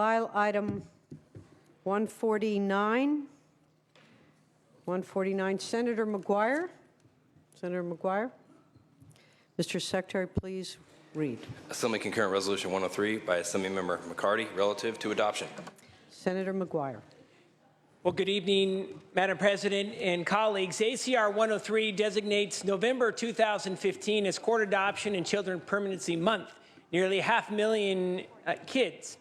file item 149. 149, Senator McGuire. Senator McGuire. Mr. Secretary, please read. Assembly Concurrent Resolution 103 by Assemblymember McCarty relative to adoption. Senator McGuire. Well, good evening, Madam President and colleagues. ACR 103 designates November 2015 as Court Adoption and Children Permanency Month. Nearly 500,000 kids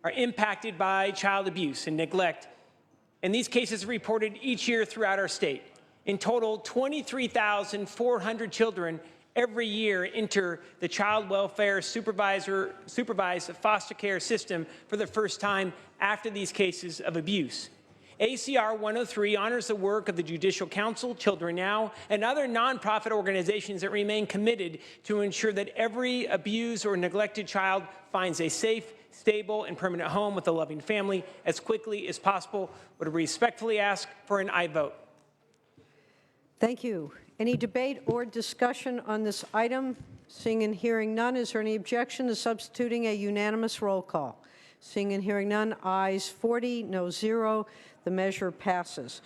are impacted by child abuse and neglect, and these cases are reported each year throughout our state. In total, 23,400 children every year enter the child welfare supervised foster care system for the first time after these cases of abuse. ACR 103 honors the work of the Judicial Council, Children Now, and other nonprofit organizations that remain committed to ensure that every abused or neglected child finds a safe, stable, and permanent home with a loving family as quickly as possible. Would respectfully ask for an aye vote. Thank you. Any debate or discussion on this item? Seeing and hearing none, is there any objection to substituting a unanimous roll call? Seeing and hearing none, ayes 40, no 0. The measure passes.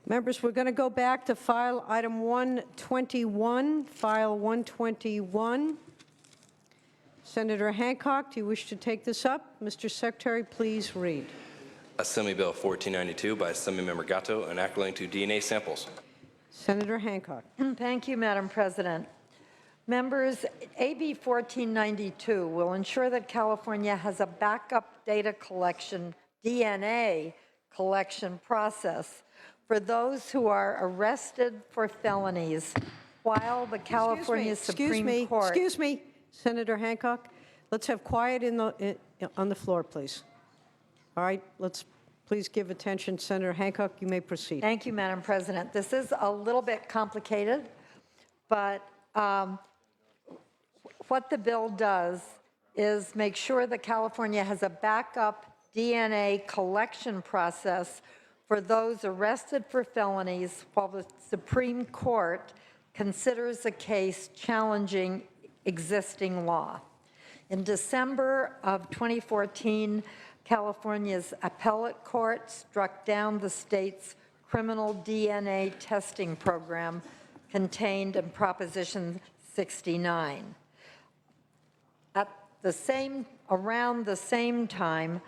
Members, we're going to go back to file item 121. File 121. Senator Hancock, do you wish to take this up? Mr. Secretary, please read. Assembly Bill 1492 by Assemblymember Gatto, an act relating to DNA samples. Senator Hancock. Thank you, Madam President. Members, AB 1492 will ensure that California has a backup data collection, DNA collection process for those who are arrested for felonies while the California Supreme Court... Excuse me, Senator Hancock. Let's have quiet on the floor, please. All right, let's please give attention. Senator Hancock, you may proceed. Thank you, Madam President. This is a little bit complicated, but what the bill does is make sure that California has a backup DNA collection process for those arrested for felonies while the Supreme Court considers a case challenging existing law. In December of 2014, California's appellate court struck down the state's criminal DNA testing program contained in Proposition 69. Around the same time,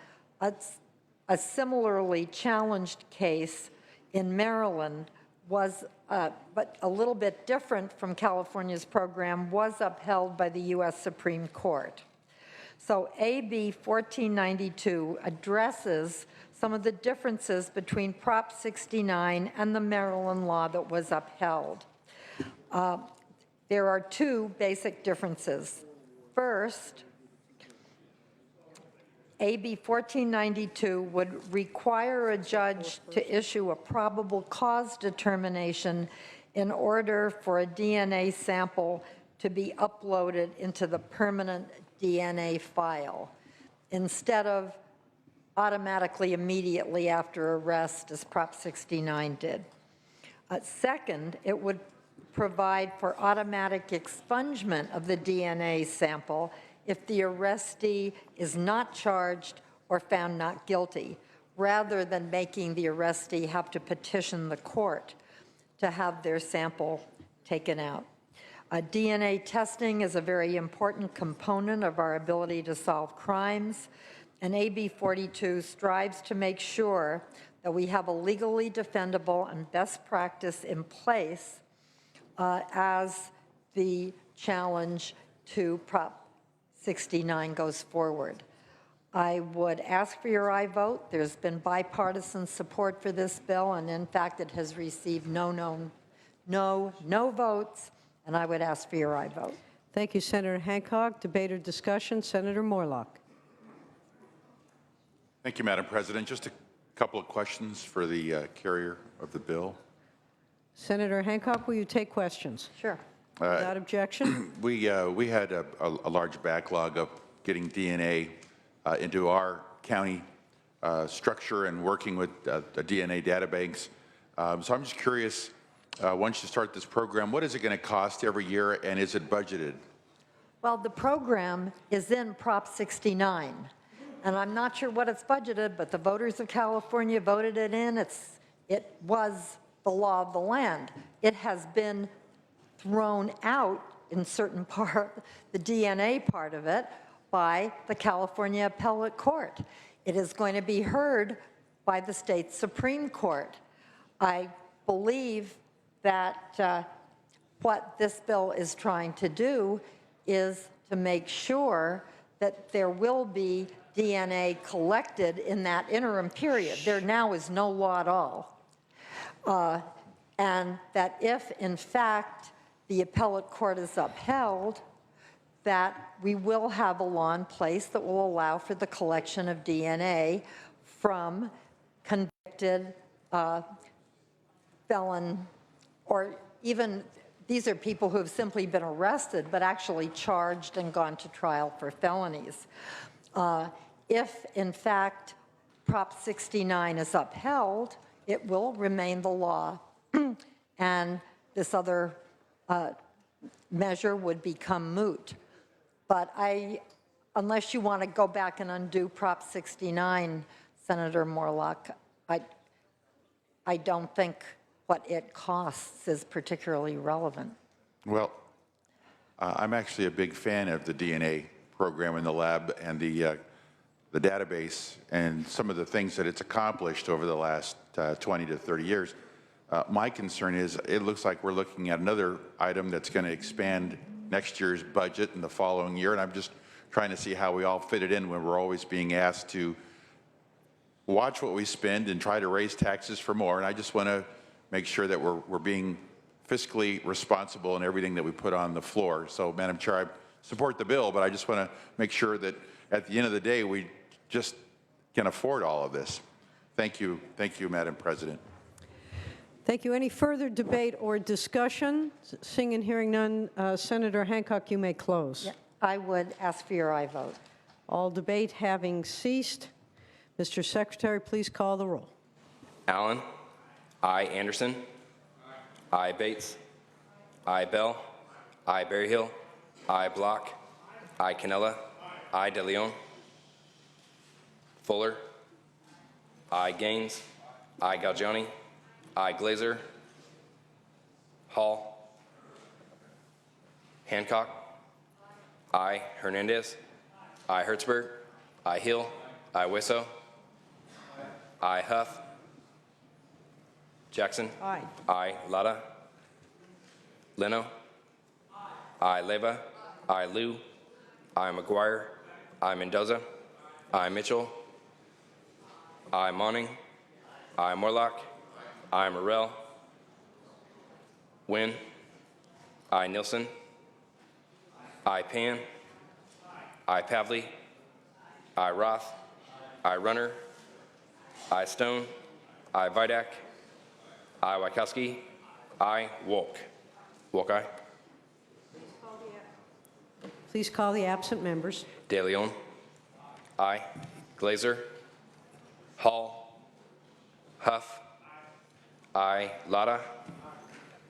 a similarly challenged case in Maryland was, but a little bit different from California's program, was upheld by the U.S. Supreme Court. So AB 1492 addresses some of the differences between Prop 69 and the Maryland law that was upheld. There are two basic differences. First, AB 1492 would require a judge to issue a probable cause determination in order for a DNA sample to be uploaded into the permanent DNA file, instead of automatically immediately after arrest, as Prop 69 did. Second, it would provide for automatic expungement of the DNA sample if the arrestee is not charged or found not guilty, rather than making the arrestee have to petition the court to have their sample taken out. DNA testing is a very important component of our ability to solve crimes, and AB 42 strives to make sure that we have a legally defendable and best practice in place as the challenge to Prop 69 goes forward. I would ask for your aye vote. There's been bipartisan support for this bill, and in fact, it has received no votes, and I would ask for your aye vote. Thank you, Senator Hancock. Debate or discussion? Senator Morlock. Thank you, Madam President. Just a couple of questions for the carrier of the bill. Senator Hancock, will you take questions? Sure. Without objection. We had a large backlog of getting DNA into our county structure and working with the DNA databanks. So I'm just curious, once you start this program, what is it going to cost every year, and is it budgeted? Well, the program is in Prop 69, and I'm not sure what it's budgeted, but the voters of California voted it in. It was the law of the land. It has been thrown out in certain part, the DNA part of it, by the California Appellate Court. It is going to be heard by the state Supreme Court. I believe that what this bill is trying to do is to make sure that there will be DNA collected in that interim period. There now is no law at all. And that if, in fact, the appellate court is upheld, that we will have a law in place that will allow for the collection of DNA from convicted felon, or even, these are people who have simply been arrested but actually charged and gone to trial for felonies. If, in fact, Prop 69 is upheld, it will remain the law, and this other measure would become moot. But unless you want to go back and undo Prop 69, Senator Morlock, I don't think what it costs is particularly relevant. Well, I'm actually a big fan of the DNA program in the lab and the database and some of the things that it's accomplished over the last 20 to 30 years. My concern is it looks like we're looking at another item that's going to expand next year's budget and the following year, and I'm just trying to see how we all fit it in when we're always being asked to watch what we spend and try to raise taxes for more. And I just want to make sure that we're being fiscally responsible in everything that we put on the floor. So, Madam Chair, I support the bill, but I just want to make sure that at the end of the day, we just can afford all of this. Thank you, Madam President. Thank you. Any further debate or discussion? Seeing and hearing none, Senator Hancock, you may close. Yeah, I would ask for your aye vote. All debate having ceased, Mr. Secretary, please call the roll. Allen. I. Anderson. I. Bates. I. Bell. I. Berryhill. I. Block. I. Cannella. I. De Leon. Fuller. I. Gaines. I. Galgiani. I. Glazer. Hall. Hancock. I. Hernandez. I. Hertzberg. I. Hill. I. Wisso. I. Huff. Jackson. Aye. I. Lada. Leno. I. Leva. I. Liu. I. McGuire. I. Mendoza. I. Mitchell. I. Monning. I. Morlock. I. Morrell. Wynn. I. Nilsson. I. Pan. I. Pavley. I. Roth. I. Runner. I. Stone. I. Vidak. I. Wachowski. I. Wolk. Wolk, aye. Please call the absent members. De Leon. Aye. Glazer. Hall. Huff. Aye. Lada.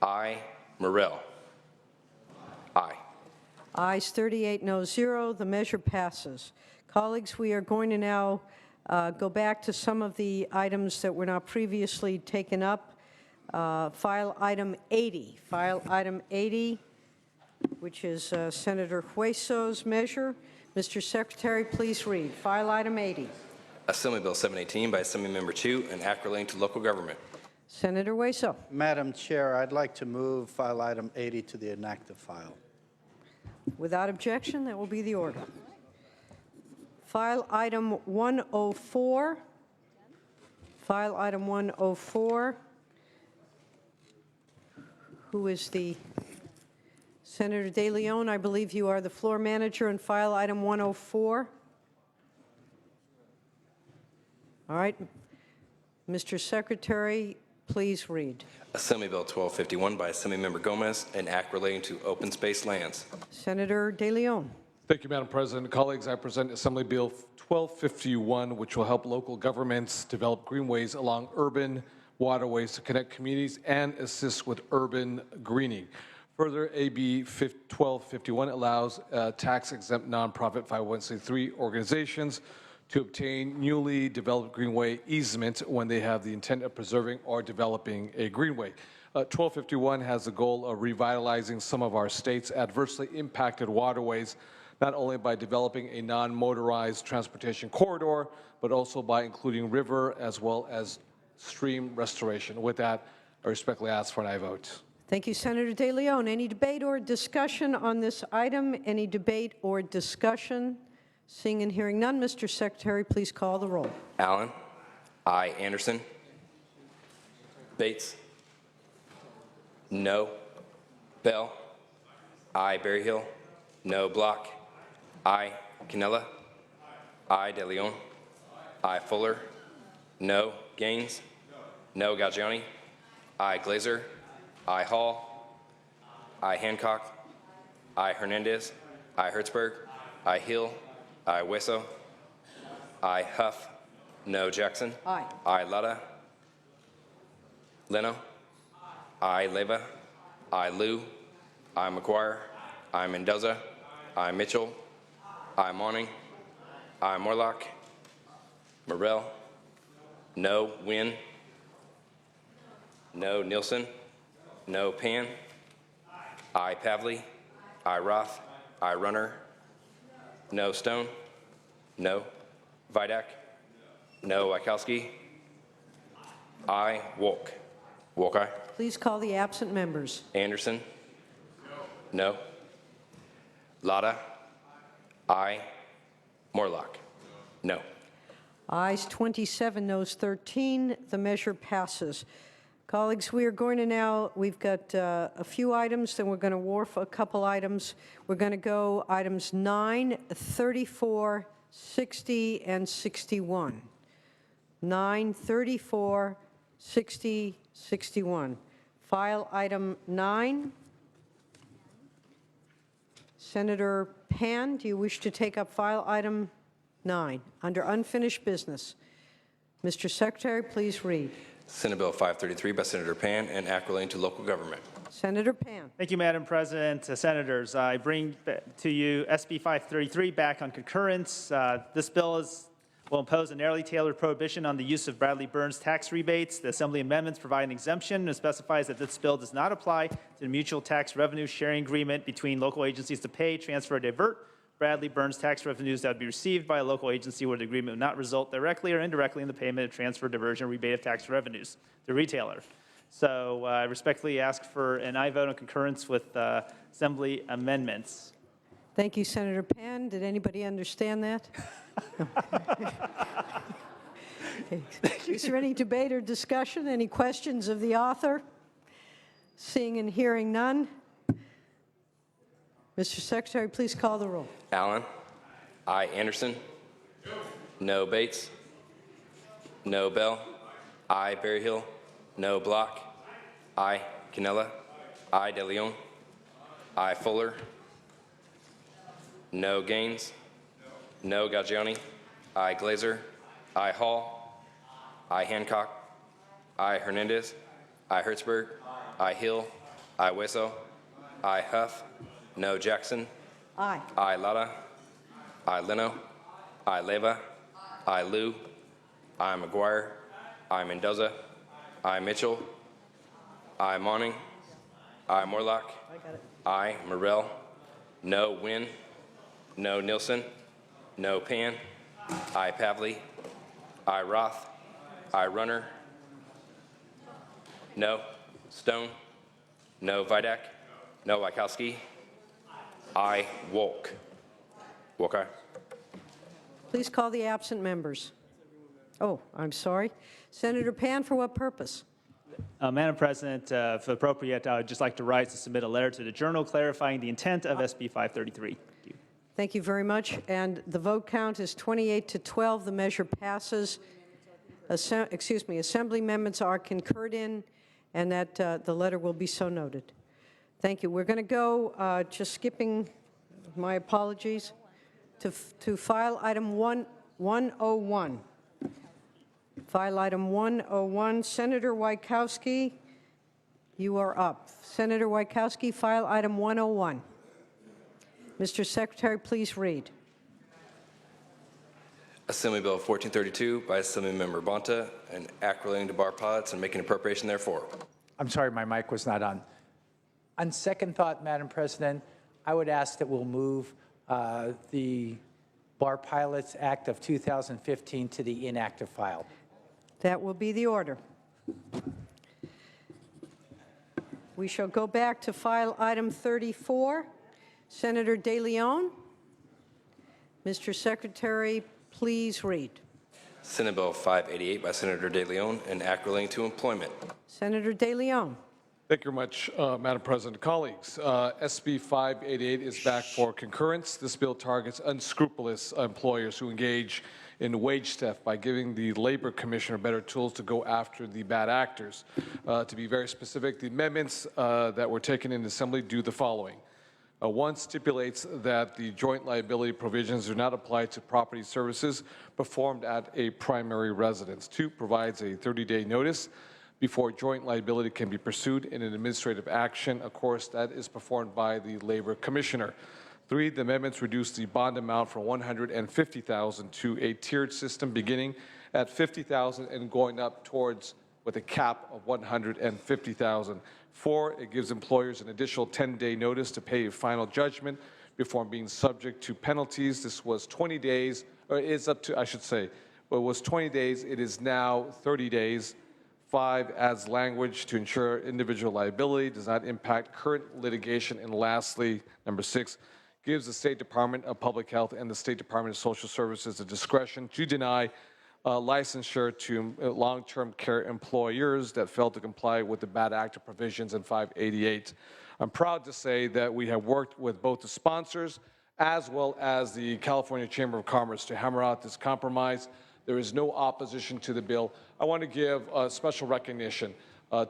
Aye. Morrell. Aye. Ayes 38, no 0. The measure passes. Colleagues, we are going to now go back to some of the items that were not previously taken up. File item 80. File item 80, which is Senator Hueso's measure. Mr. Secretary, please read. File item 80. Assembly Bill 718 by Assemblymember Chu, an act relating to local government. Senator Hueso. Madam Chair, I'd like to move file item 80 to the inactive file. Without objection, that will be the order. File item 104. File item 104. Who is the Senator De Leon? I believe you are the floor manager in file item 104. All right. Mr. Secretary, please read. Assembly Bill 1251 by Assemblymember Gomez, an act relating to open space lands. Senator De Leon. Thank you, Madam President. Colleagues, I present Assembly Bill 1251, which will help local governments develop greenways along urban waterways to connect communities and assist with urban greening. Further, AB 1251 allows tax-exempt nonprofit 501c3 organizations to obtain newly developed greenway easement when they have the intent of preserving or developing a greenway. 1251 has the goal of revitalizing some of our state's adversely impacted waterways, not only by developing a non-motorized transportation corridor, but also by including river as well as stream restoration. With that, I respectfully ask for an aye vote. Thank you, Senator De Leon. Any debate or discussion on this item? Any debate or discussion? Seeing and hearing none, Mr. Secretary, please call the roll. Allen. Aye. Anderson. Bates. No. Bell. Aye. Berryhill. No. Block. Aye. Canella. Aye. De Leon. Aye. Fuller. No. Gaines. No. Gaggiani. Aye. Glazer. Aye. Hall. Aye. Hancock. Aye. Hernandez. Aye. Hertzberg. Aye. Hill. Aye. Wesso. Aye. Huff. No. Jackson. Aye. Aye. Lada. Leno. Aye. Leva. Aye. Liu. Aye. McGuire. Aye. Mendoza. Aye. Mitchell. Aye. Monning. Aye. Morlock. Morrell. No. Wynn. No. Nielsen. No. Pan. Aye. Pavley. Aye. Roth. Aye. Runner. No. Stone. No. Vidak. No. Wachowski. Aye. Wolk. Wolk, aye. Please call the absent members. Anderson. No. Lada. Aye. Morlock. No. Ayes 27, noes 13. The measure passes. Colleagues, we are going to now, we've got a few items, then we're going to wharf a couple items. We're going to go items 9, 34, 60, and 61. 9, 34, 60, 61. File item 9. Senator Pan, do you wish to take up file item 9 under unfinished business? Mr. Secretary, please read. Senate Bill 533 by Senator Pan and Act relating to local government. Senator Pan. Thank you, Madam President. Senators, I bring to you SB 533 back on concurrence. This bill will impose a narrowly tailored prohibition on the use of Bradley Burns tax rebates. The Assembly amendments provide an exemption and specifies that this bill does not apply to the mutual tax revenue sharing agreement between local agencies to pay, transfer, or divert Bradley Burns tax revenues that would be received by a local agency where the agreement would not result directly or indirectly in the payment of transfer, diversion, or rebate of tax revenues to the retailer. So I respectfully ask for an aye vote on concurrence with Assembly amendments. Thank you, Senator Pan. Did anybody understand that? Okay. Is there any debate or discussion? Any questions of the author? Seeing and hearing none. Mr. Secretary, please call the roll. Allen. Aye. Anderson. No. Bates. No. Bell. Aye. Berryhill. No. Block. Aye. Canella. Aye. De Leon. Aye. Fuller. No. Gaines. No. Gaggiani. Aye. Glazer. Aye. Hall. Aye. Hancock. Aye. Hernandez. Aye. Hertzberg. Aye. Hill. Aye. Wesso. Aye. Huff. No. Jackson. Aye. Aye. Lada. Aye. Leno. Aye. Leva. Aye. Liu. Aye. McGuire. Aye. Mendoza. Aye. Mitchell. Aye. Monning. Aye. Morlock. Aye. Morrell. No. Wynn. No. Nielsen. No. Pan. Aye. Pavley. Aye. Roth. Aye. Runner. No. Stone. No. Vidak. No. Wachowski. Aye. Wolk. Wolk, aye. Please call the absent members. Oh, I'm sorry. Senator Pan, for what purpose? Madam President, if appropriate, I would just like to rise to submit a letter to the Journal clarifying the intent of SB 533. Thank you. Thank you very much. And the vote count is 28 to 12. The measure passes. Assembly amendments are concurred in, and that the letter will be so noted. Thank you. We're going to go, just skipping, my apologies, to file item 101. File item 101. Senator Wachowski, You are up. Senator Wieckowski, file item 101. Mr. Secretary, please read. Assembly Bill 1432 by Assemblymember Bonta, an act relating to bar pilots and making appropriation therefore. I'm sorry, my mic was not on. On second thought, Madam President, I would ask that we'll move the Bar Pilots Act of 2015 to the inactive file. That will be the order. We shall go back to file item 34. Senator De Leon. Mr. Secretary, please read. Senate Bill 588 by Senator De Leon, an act relating to employment. Senator De Leon. Thank you very much, Madam President. Colleagues, SB 588 is back for concurrence. This bill targets unscrupulous employers who engage in wage theft by giving the Labor Commissioner better tools to go after the bad actors. To be very specific, the amendments that were taken in the Assembly do the following. One stipulates that the joint liability provisions do not apply to property services performed at a primary residence. Two, provides a 30-day notice before joint liability can be pursued in an administrative action. Of course, that is performed by the Labor Commissioner. Three, the amendments reduce the bond amount from $150,000 to a tiered system beginning at $50,000 and going up towards with a cap of $150,000. Four, it gives employers an additional 10-day notice to pay a final judgment before being subject to penalties. This was 20 days, or it is up to, I should say, well, it was 20 days. It is now 30 days. Five, adds language to ensure individual liability does not impact current litigation. And lastly, number six, gives the State Department of Public Health and the State Department of Social Services the discretion to deny licensure to long-term care employers that fail to comply with the bad actor provisions in 588. I'm proud to say that we have worked with both the sponsors as well as the California Chamber of Commerce to hammer out this compromise. There is no opposition to the bill. I want to give special recognition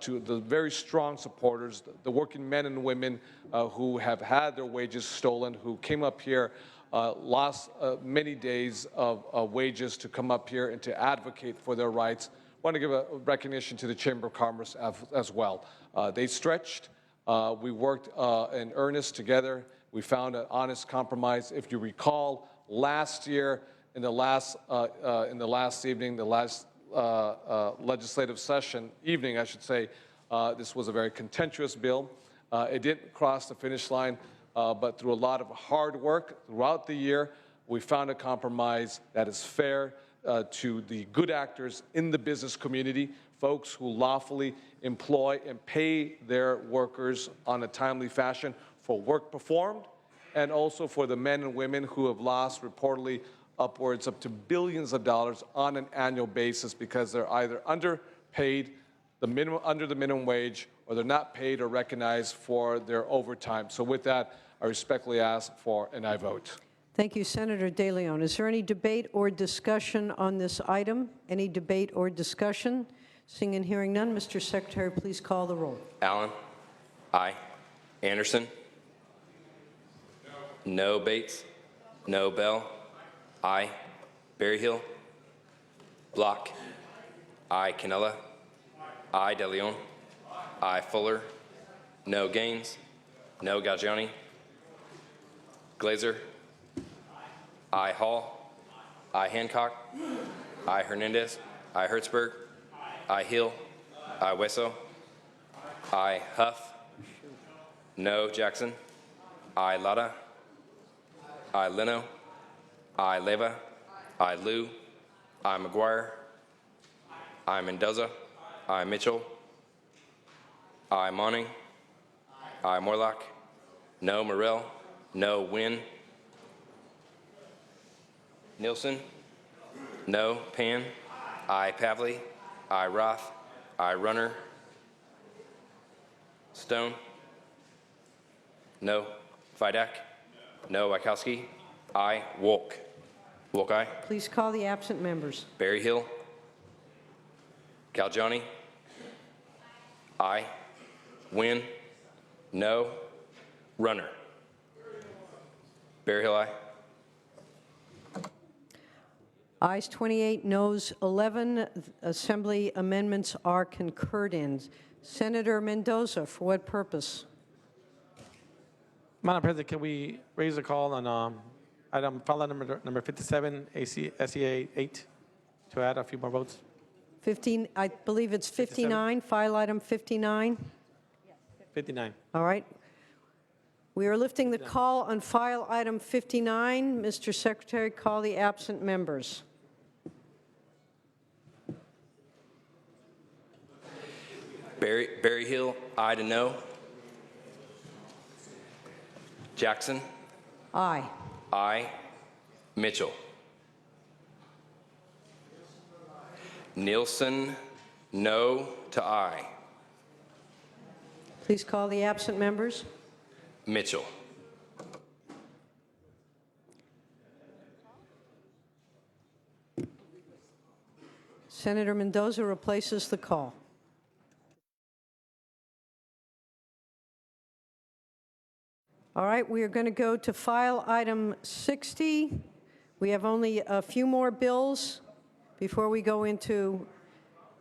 to the very strong supporters, the working men and women who have had their wages stolen, who came up here, lost many days of wages to come up here and to advocate for their rights. I want to give a recognition to the Chamber of Commerce as well. They stretched. We worked in earnest together. We found an honest compromise. If you recall, last year, in the last legislative session, evening, I should say, this was a very contentious bill. It didn't cross the finish line, but through a lot of hard work throughout the year, we found a compromise that is fair to the good actors in the business community, folks who lawfully employ and pay their workers on a timely fashion for work performed, and also for the men and women who have lost reportedly upwards up to billions of dollars on an annual basis because they're either underpaid, under the minimum wage, or they're not paid or recognized for their overtime. So with that, I respectfully ask for an aye vote. Thank you, Senator De Leon. Is there any debate or discussion on this item? Any debate or discussion? Seeing and hearing none, Mr. Secretary, please call the roll. Allen? Aye. Anderson? No. Bates? No. Bell? Aye. Berryhill? Block? Aye. Canella? Aye. De Leon? Aye. Fuller? No. Gaines? No. Gaggioni? Glazer? Aye. Hall? Aye. Hancock? Aye. Hernandez? Aye. Hertzberg? Aye. Hill? Aye. Wesso? Aye. Huff? No. Jackson? Aye. Lada? Aye. Leno? Aye. Leva? Aye. Liu? Aye. McGuire? Aye. Mendoza? Aye. Mitchell? Aye. Monning? Aye. Morlock? No. Morrell? No. Wynn? Nielsen? No. Pan? Aye. Pavley? Aye. Roth? Aye. Runner? Stone? No. Vidak? No. Wieckowski? Aye. Wolk? Wolk, aye. Please call the absent members. Berryhill? Galgiani? Aye. Wynn? No. Runner? Berryhill, aye. Ayes 28, noes 11. Assembly amendments are concurred in. Senator Mendoza, for what purpose? Madam President, can we raise a call on file item number 57, SEA 8, to add a few more votes? 15, I believe it's 59, file item 59. 59. All right. We are lifting the call on file item 59. Mr. Secretary, call the absent members. Berryhill, aye to no. Jackson, Aye. aye. Mitchell. Nielsen, no to aye. Please call the absent members. Mitchell. Senator Mendoza replaces the call. All right, we are going to go to file item 60. We have only a few more bills before we go into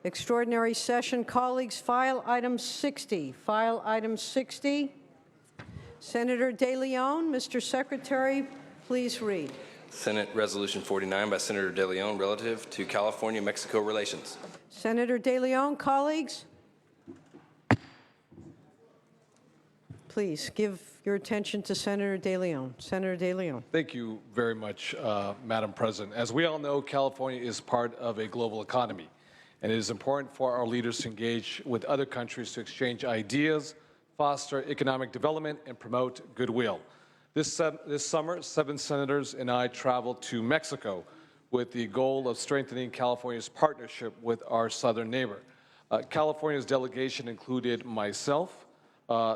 extraordinary session. Colleagues, file item 60. File item 60. Senator De Leon, Mr. Secretary, please read. Senate Resolution 49 by Senator De Leon relative to California-Mexico relations. Senator De Leon, colleagues, please give your attention to Senator De Leon. Senator De Leon. Thank you very much, Madam President. As we all know, California is part of a global economy, and it is important for our leaders to engage with other countries to exchange ideas, foster economic development, and promote goodwill. This summer, 7 senators and I traveled to Mexico with the goal of strengthening California's partnership with our southern neighbor. California's delegation included myself,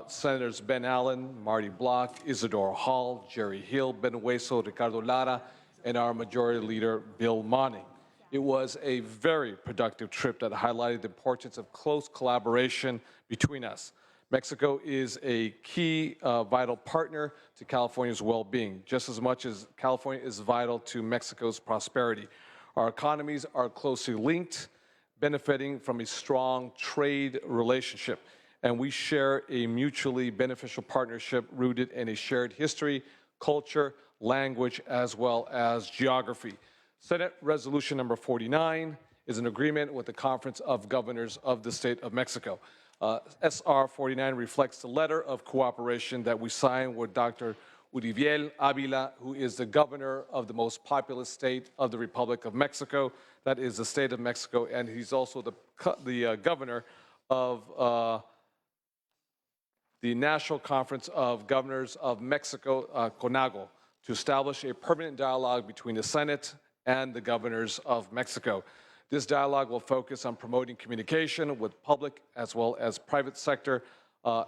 Senators Ben Allen, Marty Block, Isidore Hall, Jerry Hill, Ben Hueso, Ricardo Lara, and our Majority Leader, Bill Monning. It was a very productive trip that highlighted the importance of close collaboration between us. Mexico is a key, vital partner to California's well-being, just as much as California is vital to Mexico's prosperity. Our economies are closely linked, benefiting from a strong trade relationship, and we share a mutually beneficial partnership rooted in a shared history, culture, language, as well as geography. Senate Resolution number 49 is an agreement with the Conference of Governors of the State of Mexico. SR 49 reflects the letter of cooperation that we signed with Dr. Uriviel Avila, who is the governor of the most populous state of the Republic of Mexico, that is the state of Mexico, and he's also the governor of the National Conference of Governors of Mexico, CONAGO, to establish a permanent dialogue between the Senate and the governors of Mexico. This dialogue will focus on promoting communication with public as well as private sector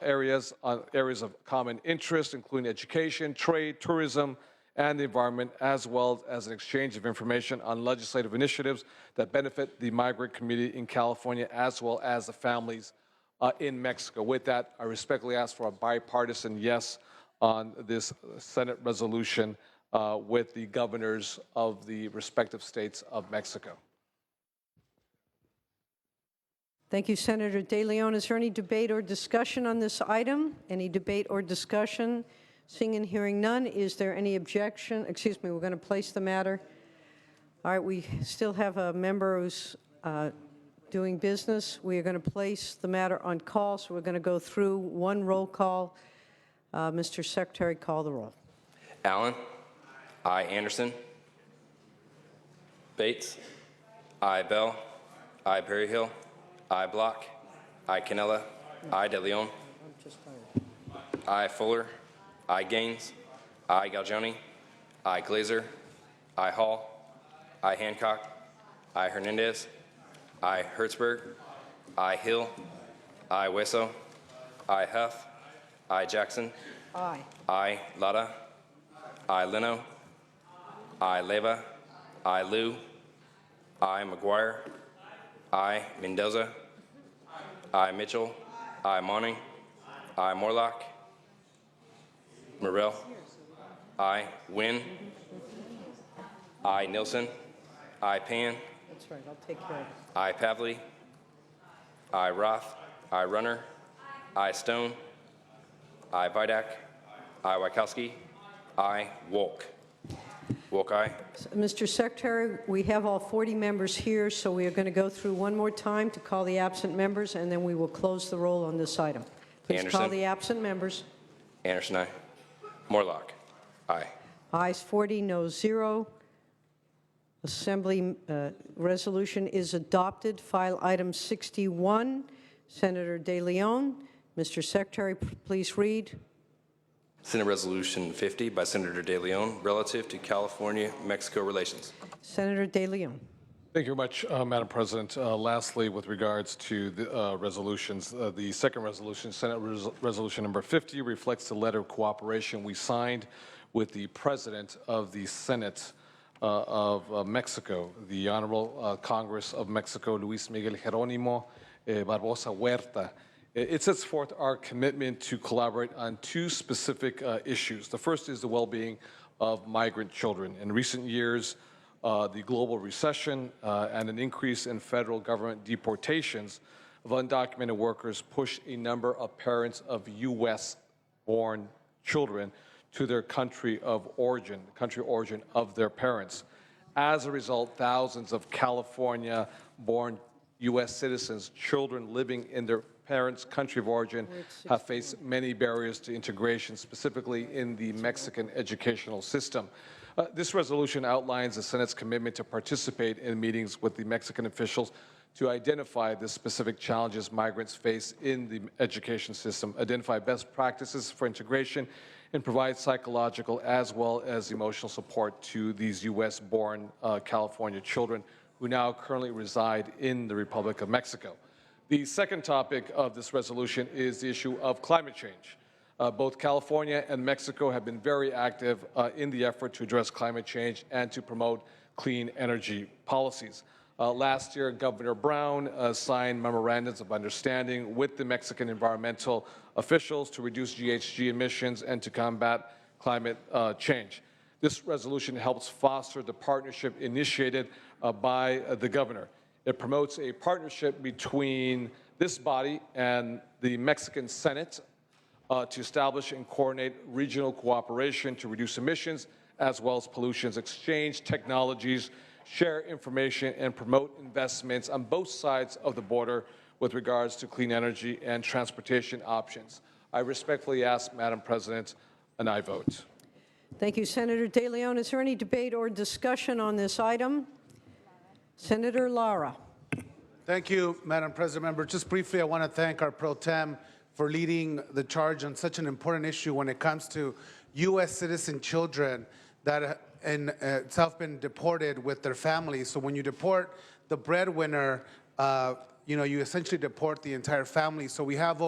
areas of common interest, including education, trade, tourism, and the environment, as well as an exchange of information on legislative initiatives that benefit the migrant community in California, as well as the families in Mexico. With that, I respectfully ask for a bipartisan yes on this Senate resolution with the governors of the respective states of Mexico. Thank you, Senator De Leon. Is there any debate or discussion on this item? Any debate or discussion? Seeing and hearing none, is there any objection? Excuse me, we're going to place the matter. All right, we still have a member who's doing business. We are going to place the matter on call, so we're going to go through one roll call. Mr. Secretary, call the roll. Allen? Aye. Anderson? Bates? Aye. Bell? Aye. Berryhill? Aye. Block? Aye. Canella? Aye. De Leon? Aye. Fuller? Aye. Gaines? Aye. Galgioni? Aye. Glazer? Aye. Hall? Aye. Hancock? Aye. Hernandez? Aye. Hertzberg? Aye. Hill? Aye. Hueso? Aye. Huff? Aye. Jackson? Aye. Aye. Lara? Aye. Leno? Aye. Leyva? Aye. Liu? Aye. McGuire? Aye. Mendoza? Aye. Mitchell? Aye. Monning? Aye. Morlock? Morrell? Aye. Wynn? Aye. Nielsen? I Pan. That's right, I'll take care of it. I Pavley. I Roth. I Runner. I Stone. I Vidak. I Wachowski. I Wolk. Wolk, aye. Mr. Secretary, we have all 40 members here, so we are going to go through one more time to call the absent members, and then we will close the roll on this item. Please call Anderson. the absent members. Anderson, aye. Morlock. Aye. Ayes 40, no 0. Assembly resolution is adopted. File item 61, Senator De Leon. Mr. Secretary, please read. Senate Resolution 50 by Senator De Leon relative to California-Mexico relations. Senator De Leon. Thank you very much, Madam President. Lastly, with regards to the resolutions, the second resolution, Senate Resolution number 50, reflects the letter of cooperation we signed with the President of the Senate of Mexico, the Honorable Congress of Mexico, Luis Miguel Jerónimo Barbosa Huerta. It sets forth our commitment to collaborate on two specific issues. The first is the well-being of migrant children. In recent years, the global recession and an increase in federal government deportations of undocumented workers pushed a number of parents of U.S.-born children to their country of origin, the country of origin of their parents. As a result, thousands of California-born U.S. citizens, children living in their parents' country of origin, have faced many barriers to integration, specifically in the Mexican educational system. This resolution outlines the Senate's commitment to participate in meetings with the Mexican officials to identify the specific challenges migrants face in the education system, identify best practices for integration, and provide psychological as well as emotional support to these U.S.-born California children who now currently reside in the Republic of Mexico. The second topic of this resolution is the issue of climate change. Both California and Mexico have been very active in the effort to address climate change and to promote clean energy policies. Last year, Governor Brown signed memorandums of understanding with the Mexican environmental officials to reduce GHG emissions and to combat climate change. This resolution helps foster the partnership initiated by the governor. It promotes a partnership between this body and the Mexican Senate to establish and coordinate regional cooperation to reduce emissions as well as pollutions, exchange technologies, share information, and promote investments on both sides of the border with regards to clean energy and transportation options. I respectfully ask, Madam President, an aye vote. Thank you, Senator De Leon. Is there any debate or discussion on this item? Senator Lara. Thank you, Madam President. Member, just briefly, I want to thank our pro tem for leading the charge on such an important issue when it comes to U.S. citizen children that in itself been deported with their families. So when you deport the breadwinner, you essentially deport the entire family. So we have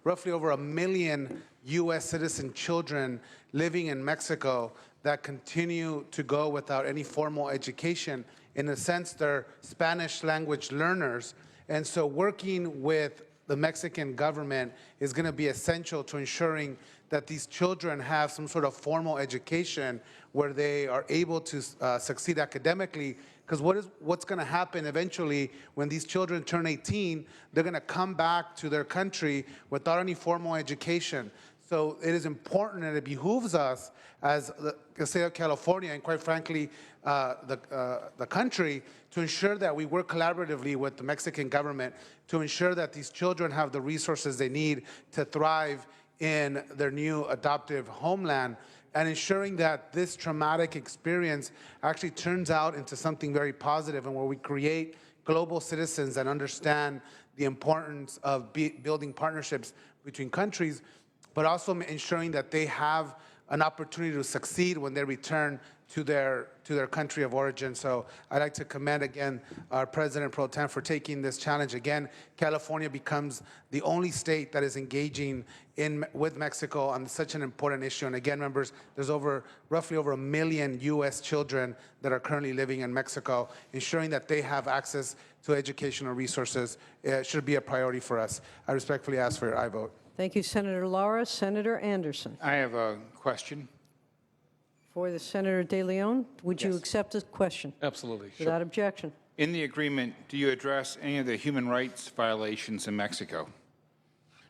roughly over 1 million U.S. citizen children living in Mexico that continue to go without any formal education. In a sense, they're Spanish language learners. And so working with the Mexican government is going to be essential to ensuring that these children have some sort of formal education where they are able to succeed academically. Because what's going to happen eventually when these children turn 18, they're going to come back to their country without any formal education. So it is important and it behooves us as the state of California and quite frankly the country to ensure that we work collaboratively with the Mexican government to ensure that these children have the resources they need to thrive in their new adoptive homeland and ensuring that this traumatic experience actually turns out into something very positive and where we create global citizens that understand the importance of building partnerships between countries, but also ensuring that they have an opportunity to succeed when they return to their country of origin. So I'd like to commend again our President Pro Tem for taking this challenge. Again, California becomes the only state that is engaging with Mexico on such an important issue. And again, members, there's roughly over 1 million U.S. children that are currently living in Mexico. Ensuring that they have access to educational resources should be a priority for us. I respectfully ask for your aye vote. Thank you, Senator Lara. Senator Anderson. I have a question. For the Senator De Leon, would you Yes. accept this question? Absolutely, sure. Without objection. In the agreement, do you address any of the human rights violations in Mexico?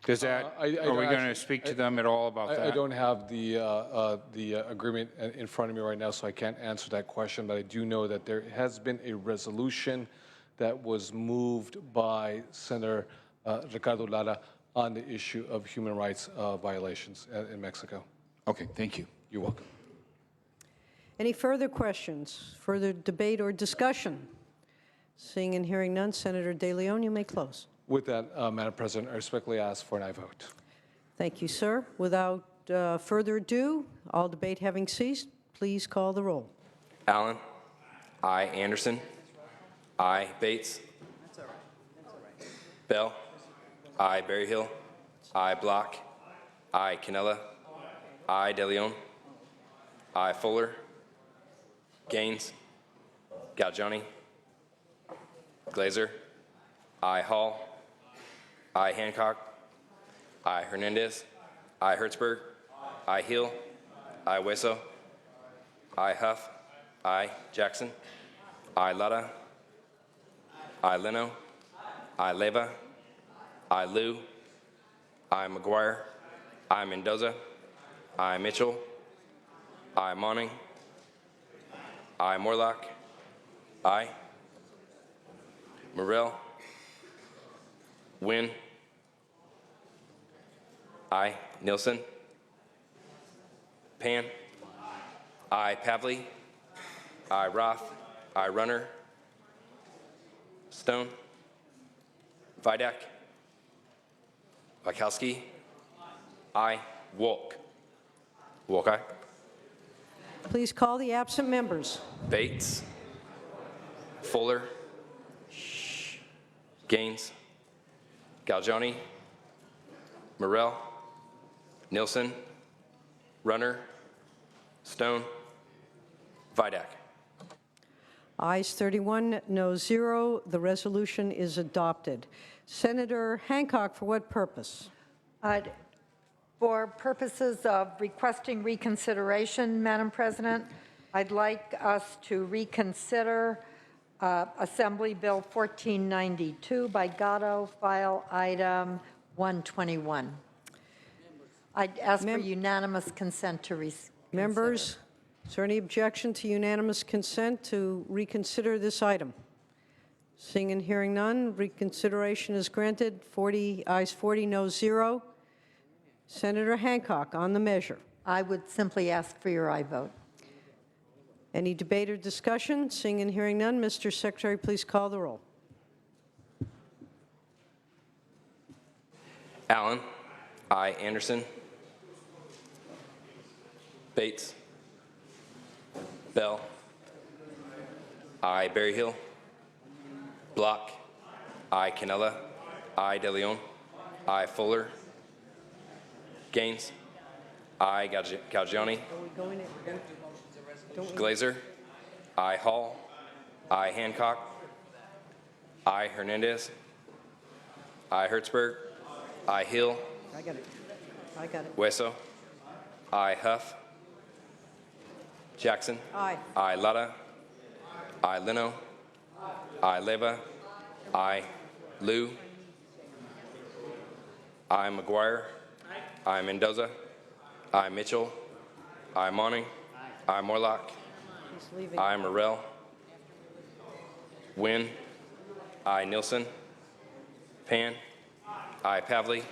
Does that, I are we don't going to actually- speak to them at all about that? I don't have the agreement in front of me right now, so I can't answer that question, but I do know that there has been a resolution that was moved by Senator Ricardo Lara on the issue of human rights violations in Mexico. Okay, thank you. You're welcome. Any further questions, further debate or discussion? Seeing and hearing none, Senator De Leon, you may close. With that, Madam President, I respectfully ask for an aye vote. Thank you, sir. Without further ado, all debate having ceased, please call the roll. Allen. I. Anderson. I. Bates. Bell. I. Berryhill. I. Block. I. Canella. I. De Leon. I. Fuller. Gaines. Galgiani. Glazer. I. Hall. I. Hancock. I. Hernandez. I. Hertzberg. I. Hill. I. Hueso. I. Huff. I. Jackson. I. Lara. I. Leno. I. Leva. I. Liu. I. McGuire. I. Mendoza. I. Mitchell. I. Monning. I. Morlock. I. Morrell. Wynn. I. Nilsson. Pan. I. Pavley. I. Roth. I. Runner. Stone. Vidak. Wachowski. I. Wolk. Wolk, aye. Please call the absent members. Bates. Fuller. Gaines. Galgiani. Morrell. Nilsson. Runner. Stone. Vidak. Ayes 31, no 0. The resolution is adopted. Senator Hancock, for what purpose? For purposes of requesting reconsideration, Madam President, I'd like us to reconsider Assembly Bill 1492 by Gatto, file item 121. I'd ask for unanimous consent to reconsider. Members, is there any objection to unanimous consent to reconsider this item? Seeing and hearing none, reconsideration is granted. Ayes 40, no 0. Senator Hancock, on the measure. I would simply ask for your aye vote. Any debate or discussion? Seeing and hearing none, Mr. Secretary, please call the roll. Allen. I. Anderson. Bates. Bell. I. Berryhill. Block. I. Canella. I. De Leon. I. Fuller. Gaines. I. Galgiani. Glazer. I. Hall. I. Hancock. I. Hernandez. I. Hertzberg. I. Hill. I got it. I got it. Hueso. I. Huff. Jackson. Aye. I. Lara. I. Leno. I. Leva. I. Liu. I. McGuire. I. Mendoza. I. Mitchell. I. Monning. I. Morlock. He's leaving. I. Morrell. Wynn. I. Nilsson. Pan. I. Pavley.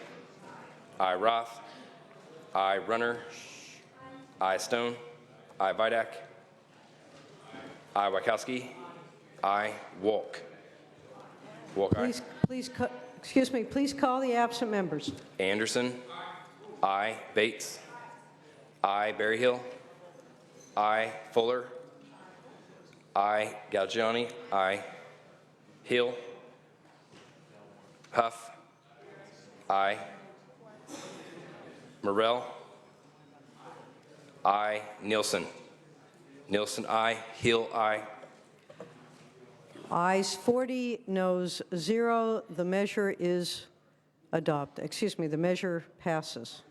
I. Roth. I. Runner. I. Stone. I. Vidak. I. Wachowski. I. Wolk. Wolk, aye. Please call the absent members. Anderson. I. Bates. I. Berryhill. I. Fuller. I. Galgiani. I. Hill. Huff. I. Morrell. I. Nilsson. Nilsson, I. Hill, I. Ayes 40, noes 0. The measure is adopted. Excuse me, the measure passes.